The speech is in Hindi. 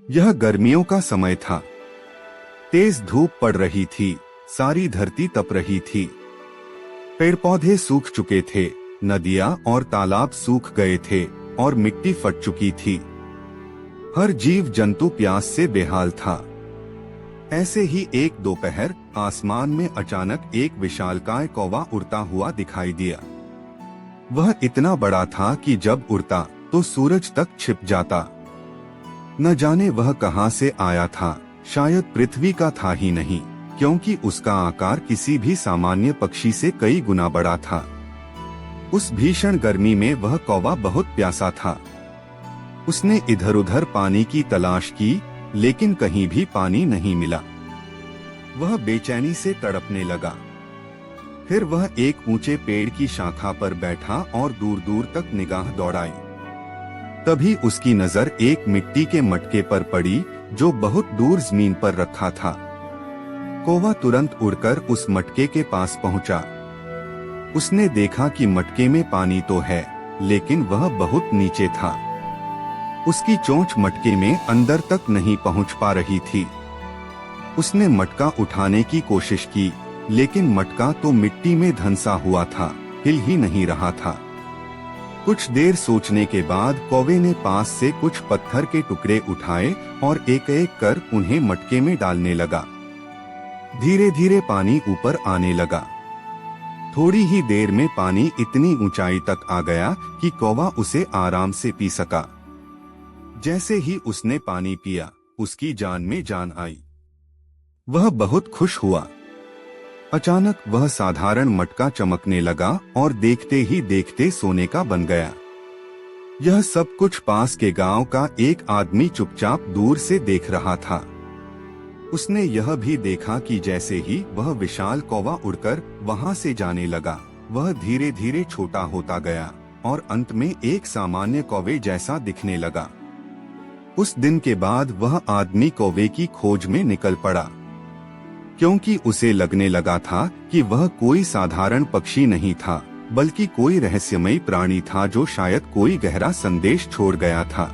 यह गर्मियों का समय था। तेज धूप पड़ रही थी, सारी धरती तप रही थी। पेड़ पौधे सूख चुके थे, नदियां और तालाब सूख गए थे और मिट्टी फट चुकी थी। हर जीव जंतु प्यास से बेहाल था। ऐसे ही एक दोपहर आसमान में अचानक एक विशालकाय कौवा उड़ता हुआ दिखाई दिया। वह इतना बड़ा था कि जब उड़ता तो सूरज तक छिप जाता। न जाने वह कहां से आया था, शायद पृथ्वी का था ही नहीं, क्योंकि उसका आकार किसी भी सामान्य पक्षी से कई गुना बड़ा था। उस भीषण गर्मी में वह कौवा बहुत प्यासा था। उसने इधर उधर पानी की तलाश की, लेकिन कहीं भी पानी नहीं मिला। वह बेचैनी से तड़पने लगा। फिर वह एक ऊंचे पेड़ की शाखा पर बैठा और दूर दूर तक निगाह दौड़ाई। तभी उसकी नजर एक मिट्टी के मटके पर पड़ी, जो बहुत दूर जमीन पर रखा था। कौवा तुरंत उड़कर उस मटके के पास पहुंचा। उसने देखा कि मटके में पानी तो है, लेकिन वह बहुत नीचे था। उसकी चोंच मटके में अंदर तक नहीं पहुंच पा रही थी। उसने मटका उठाने की कोशिश की, लेकिन मटका तो मिट्टी में धंसा हुआ था, हिल ही नहीं रहा था। कुछ देर सोचने के बाद कौवे ने पास से कुछ पत्थर के टुकड़े उठाए और एक एक कर उन्हें मटके में डालने लगा। धीरे धीरे पानी ऊपर आने लगा। थोड़ी ही देर में पानी इतनी ऊंचाई तक आ गया कि कौवा उसे आराम से पी सका। जैसे ही उसने पानी पिया, उसकी जान में जान आई। वह बहुत खुश हुआ। अचानक वह साधारण मटका चमकने लगा और देखते ही देखते सोने का बन गया। यह सब कुछ पास के गांव का एक आदमी चुपचाप दूर से देख रहा था। उसने यह भी देखा कि जैसे ही वह विशाल कौवा उड़कर वहां से जाने लगा, वह धीरे धीरे छोटा होता गया और अंत में एक सामान्य कौवे जैसा दिखने लगा। उस दिन के बाद वह आदमी कौवे की खोज में निकल पड़ा, क्योंकि उसे लगने लगा था कि वह कोई साधारण पक्षी नहीं था, बल्कि कोई रहस्यमयी प्राणी था जो शायद कोई गहरा संदेश छोड़ गया था।